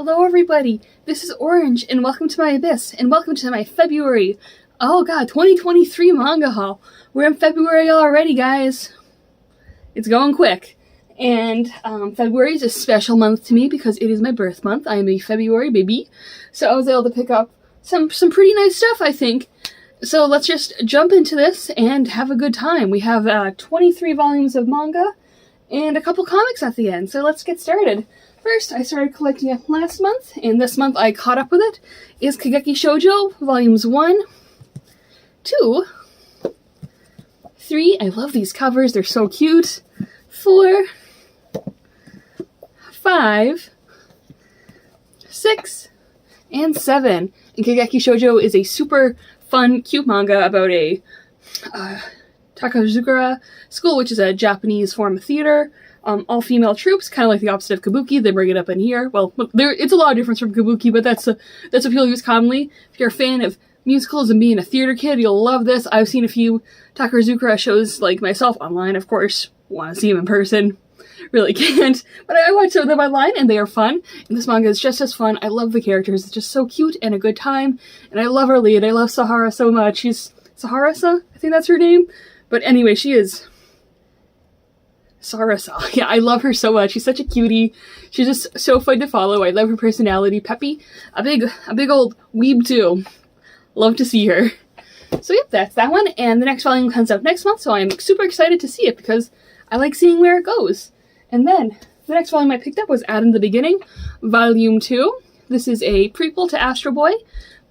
Hello everybody, this is Orange, and welcome to my Abyss, and welcome to my February, 2023 manga haul. We're in February already, guys. It's going quick. And February is a special month to me because it is my birth month. I am a February baby. So I was able to pick up some pretty nice stuff, I think. So let's just jump into this and have a good time. We have 23 volumes of manga and a couple comics at the end, so let's get started. First, I started collecting it last month, and this month I caught up with it, is Kageki Shoujo, Volumes 1, 2, 3, I love these covers, they're so cute, 4, 5, 6, and 7. And Kageki Shoujo is a super fun, cute manga about a Takazukura school, which is a Japanese form of theater. All-female troops, kind of like the opposite of Kabuki. They bring it up in here. Well, it's a lot of difference from Kabuki, but that's what people use commonly. If you're a fan of musicals and being a theater kid, you'll love this. I've seen a few Takazukura shows, like myself, online, of course. Want to see them in person. Really can't. But I watch some of them online, and they are fun. And this manga is just as fun. I love the characters. It's just so cute and a good time. And I love our lead. I love Sahara so much. She's Sahara-sa? I think that's her name. But anyway, she is Sarasa. Yeah, I love her so much. She's such a cutie. She's just so fun to follow. I love her personality. Peppy. A big old weeb too. Love to see her. So yep, that's that one. And the next volume comes out next month, so I'm super excited to see it because I like seeing where it goes. And then the next volume I picked up was Adam the Beginning, Volume 2. This is a prequel to Astro Boy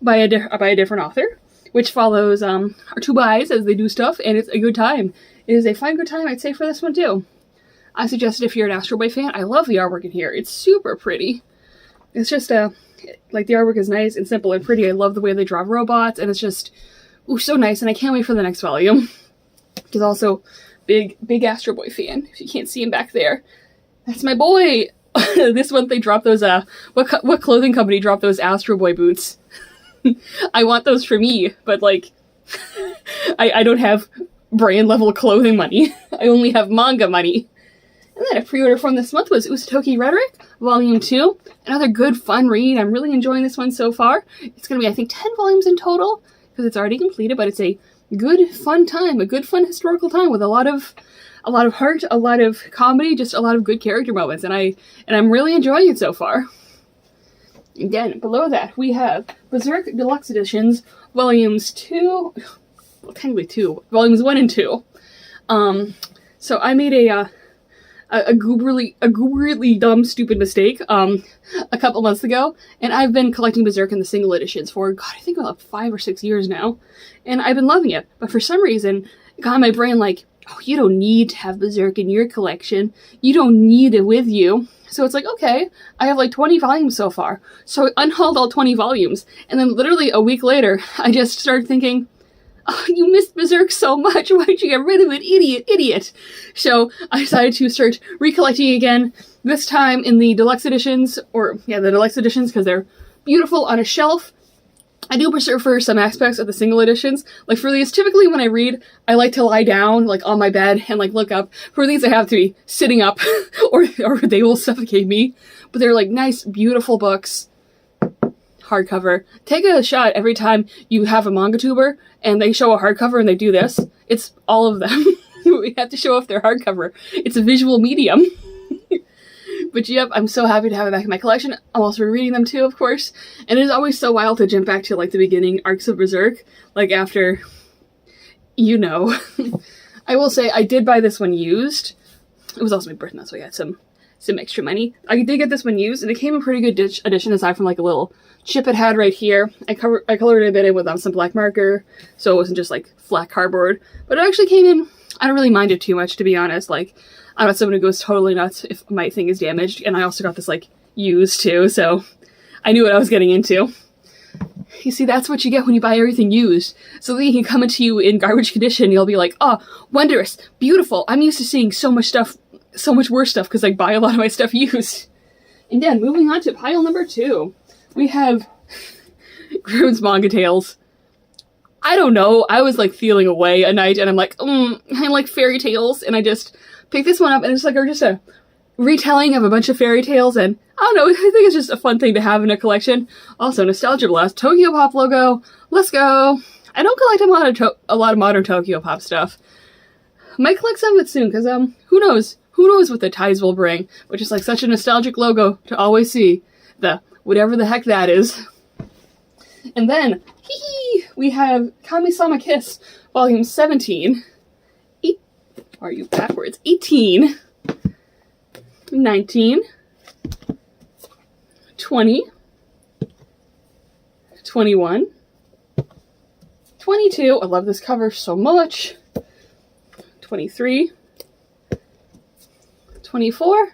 by a different author, which follows our two guys as they do stuff, and it's a good time. It is a fine good time, I'd say, for this one too. I suggest it if you're an Astro Boy fan. I love the artwork in here. It's super pretty. It's just, like, the artwork is nice and simple and pretty. I love the way they draw robots, and it's just, ooh, so nice, and I can't wait for the next volume. He's also big Astro Boy fan, if you can't see him back there. That's my boy! This month they dropped those, what clothing company dropped those Astro Boy boots? I want those for me, but, like, I don't have brand level clothing money. I only have manga money. And then a pre-order from this month was Usatoki Rhetoric, Volume 2. Another good, fun read. I'm really enjoying this one so far. It's going to be, I think, 10 volumes in total, because it's already completed, but it's a good, fun time, a good, fun historical time with a lot of heart, a lot of comedy, just a lot of good character moments, and I'm really enjoying it so far. Again, below that, we have Berserk Deluxe Editions, Volumes 2, well, technically 2, Volumes 1 and 2. So I made a gooberly dumb, stupid mistake, a couple months ago, and I've been collecting Berserk in the single editions for, God, I think about 5 or 6 years now, and I've been loving it, but for some reason, it got in my brain like, oh, you don't need to have Berserk in your collection, you don't need it with you. So it's like, okay, I have like 20 volumes so far. So I unhauled all 20 volumes, and then literally a week later, I just started thinking, oh, you missed Berserk so much, why'd you get rid of it, idiot? So I decided to start recollecting again, this time in the deluxe editions, the deluxe editions, because they're beautiful on a shelf. I do prefer some aspects of the single editions. Like for these, typically when I read, I like to lie down, like on my bed, and like look up. For these, I have to be sitting up, or they will suffocate me. But they're like nice, beautiful books. Hardcover. Take a shot every time you have a manga tuber and they show a hardcover and they do this. It's all of them. We have to show off their hardcover. It's a visual medium. But yep, I'm so happy to have it back in my collection. I'm also rereading them too, of course. And it is always so wild to jump back to like the beginning arcs of Berserk. Like after, you know. I will say I did buy this one used. It was also my birthday, so I got some extra money. I did get this one used, and it came in pretty good edition aside from like a little chip it had right here. I colored it a bit in with some black marker, so it wasn't just like flat cardboard. But it actually came in, I don't really mind it too much, to be honest. Like, I'm not someone who goes totally nuts if my thing is damaged, and I also got this like used too, so I knew what I was getting into. You see, that's what you get when you buy everything used. So then he can come into you in garbage condition, you'll be like, oh, wondrous, beautiful, I'm used to seeing so much stuff, so much worse stuff, because I buy a lot of my stuff used. And then, moving on to pile number 2, we have Grimm's Manga Tales. I don't know, I was like feeling away a night, and I'm like, I like fairy tales, and I just picked this one up, and it's like just a retelling of a bunch of fairy tales, and don't know, I think it's just a fun thing to have in a collection. Also, Nostalgia Blast, Tokyo Pop logo, let's go. I don't collect a lot of modern Tokyo Pop stuff. Might collect some of it soon, because, who knows? Who knows what the ties will bring, which is like such a nostalgic logo to always see. The whatever the heck that is. And then, we have Kami-sama Kiss, Volume 17. Are you backwards? 18. 19. 20. 21. 22. I love this cover so much. 23. 24.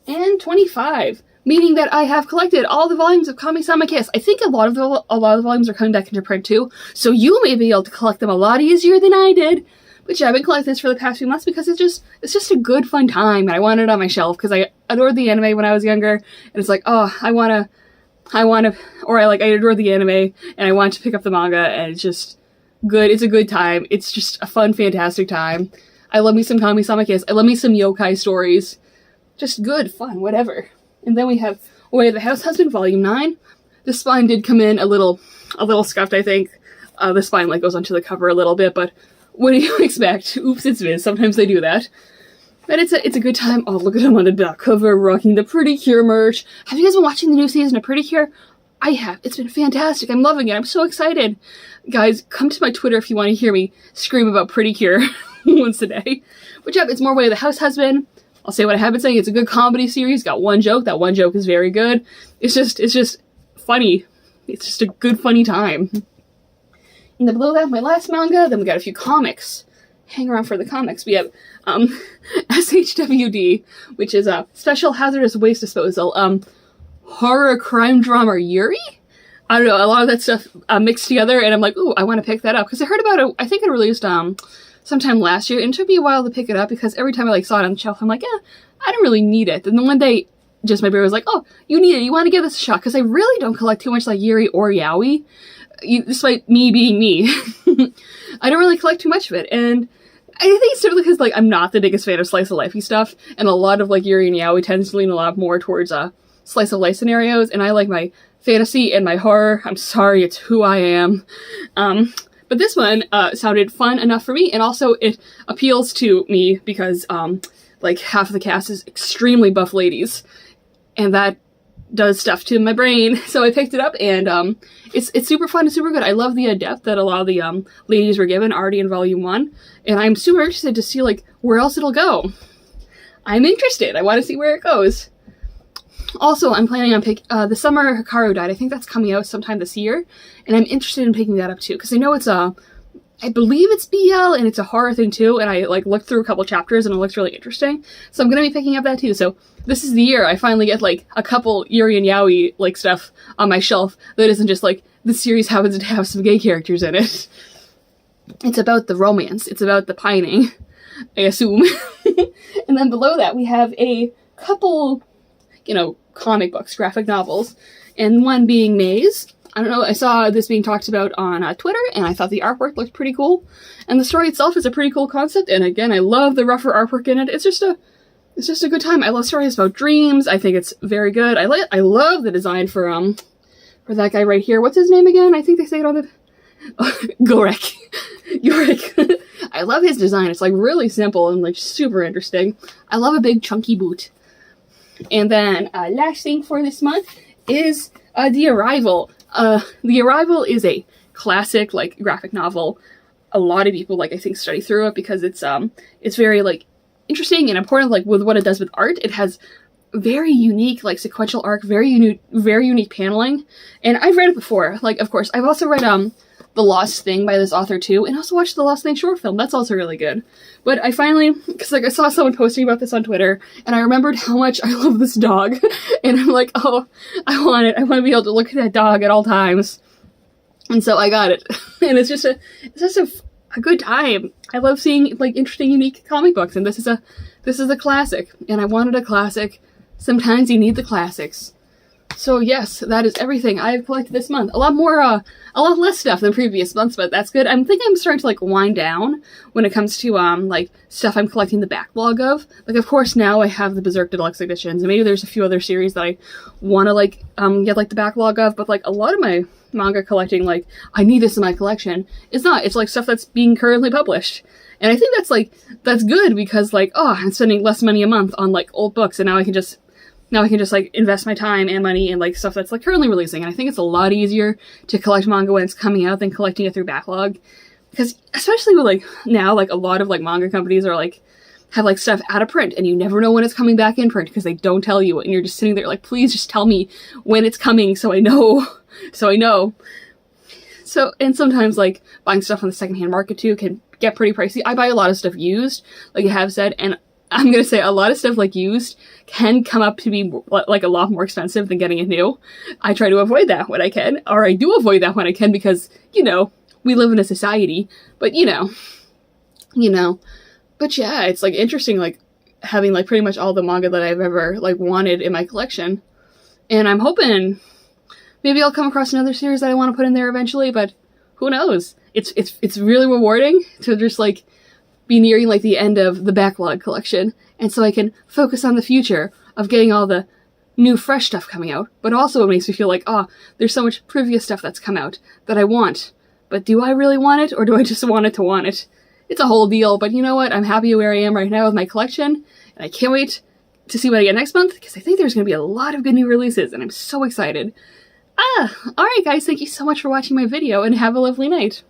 And 25. Meaning that I have collected all the volumes of Kami-sama Kiss. I think a lot of the volumes are coming back into print too, so you may be able to collect them a lot easier than I did. But yeah, I've been collecting this for the past few months because it's just a good fun time, and I want it on my shelf because I adored the anime when I was younger, and it's like, oh, I adored the anime and I want to pick up the manga, and it's just good. It's a good time. It's just a fun, fantastic time. I love me some Kami-sama Kiss. I love me some yokai stories. Just good, fun, whatever. And then we have Way of the House Husband, Volume 9. The spine did come in a little scuffed, I think. The spine like goes onto the cover a little bit, but what do you expect? Oops, it's Viz. Sometimes they do that. But it's a good time. Oh, look at him on the back cover, rocking the Pretty Cure merch. Have you guys been watching the new season of Pretty Cure? I have. It's been fantastic. I'm loving it. I'm so excited. Guys, come to my Twitter if you want to hear me scream about Pretty Cure once a day. But yeah, it's more Way of the House Husband. I'll say what I have been saying. It's a good comedy series. Got one joke. That one joke is very good. It's just funny. It's just a good, funny time. And then below that, my last manga. Then we got a few comics. Hang around for the comics. We have SHWD, which is a Special Hazardous Waste Disposal. Horror crime drama Yuri? I don't know. A lot of that stuff mixed together, and I'm like, ooh, I want to pick that up because I heard about it. I think it released sometime last year, and it took me a while to pick it up because every time I saw it on the shelf, I'm like, yeah, I don't really need it. And then one day, just my brain was like, oh, you need it. You want to give this a shot because I really don't collect too much like Yuri or Yaoi, despite me being me. I don't really collect too much of it, and I think it's simply because I'm not the biggest fan of slice of lifey stuff, and a lot of Yuri and Yaoi tends to lean a lot more towards slice of life scenarios, and I like my fantasy and my horror. I'm sorry, it's who I am. But this one sounded fun enough for me, and also it appeals to me because half of the cast is extremely buff ladies, and that does stuff to my brain. So I picked it up, and it's super fun and super good. I love the depth that a lot of the ladies were given already in Volume 1, and I'm super interested to see where else it'll go. I'm interested. I want to see where it goes. Also, I'm planning on the Summer Hikaru Died. I think that's coming out sometime this year, and I'm interested in picking that up too, because I know it's I believe it's BL, and it's a horror thing too, and I looked through a couple chapters, and it looks really interesting, so I'm going to be picking up that too. So this is the year I finally get a couple Yuri and Yaoi stuff on my shelf that isn't just the series happens to have some gay characters in it. It's about the romance. It's about the pining, I assume. And then below that, we have a couple comic books, graphic novels, and one being Maze. I don't know, I saw this being talked about on Twitter, and I thought the artwork looked pretty cool. And the story itself is a pretty cool concept, and again, I love the rougher artwork in it. It's just a good time. I love stories about dreams. I think it's very good. I love the design for that guy right here. What's his name again? I think they say it on the... Gorek. Yorick. I love his design. It's really simple and super interesting. I love a big chunky boot. And then last thing for this month is The Arrival. The Arrival is a classic graphic novel. A lot of people I think study through it because it's very interesting and important with what it does with art. It has very unique sequential arc, very unique paneling. And I've read it before. Of course, I've also read The Lost Thing by this author too, and also watched the Lost Thing short film. That's also really good. But I finally, because I saw someone posting about this on Twitter, and I remembered how much I love this dog, and I'm like, oh, I want it. I want to be able to look at that dog at all times. And so I got it, and it's just a good time. I love seeing interesting, unique comic books, and this is a classic, and I wanted a classic. Sometimes you need the classics. So yes, that is everything I've collected this month. A lot more, a lot less stuff than previous months, but that's good. I'm starting to like wind down when it comes to like stuff I'm collecting the backlog of. Like, of course, now I have the Berserk Deluxe editions, and maybe there's a few other series that I want to like get like the backlog of. But like a lot of my manga collecting, like I need this in my collection. It's not. It's like stuff that's being currently published. And I think that's good because like, oh, I'm spending less money a month on like old books, and now I can just like invest my time and money in like stuff that's like currently releasing. And I think it's a lot easier to collect manga when it's coming out than collecting it through backlog. Because especially with like now, like a lot of like manga companies are like have like stuff out of print and you never know when it's coming back in print because they don't tell you, and you're just sitting there like, please just tell me when it's coming so I know. So, and sometimes like buying stuff on the secondhand market too can get pretty pricey. I buy a lot of stuff used, like I have said, and I'm gonna say a lot of stuff like used can come up to be like a lot more expensive than getting it new. I try to avoid that when I can, or I do avoid that when I can because, you know, we live in a society, but you know, but yeah, it's like interesting, like having like pretty much all the manga that I've ever like wanted in my collection. And I'm hoping maybe I'll come across another series that I want to put in there eventually, but who knows? It's really rewarding to just like be nearing like the end of the backlog collection, and so I can focus on the future of getting all the new fresh stuff coming out, but also it makes me feel like, oh, there's so much previous stuff that's come out that I want, but do I really want it, or do I just want it to want it? It's a whole deal, but you know what? I'm happy where I am right now with my collection, and I can't wait to see what I get next month, because I think there's going to be a lot of good new releases, and I'm so excited. Alright guys, thank you so much for watching my video, and have a lovely night.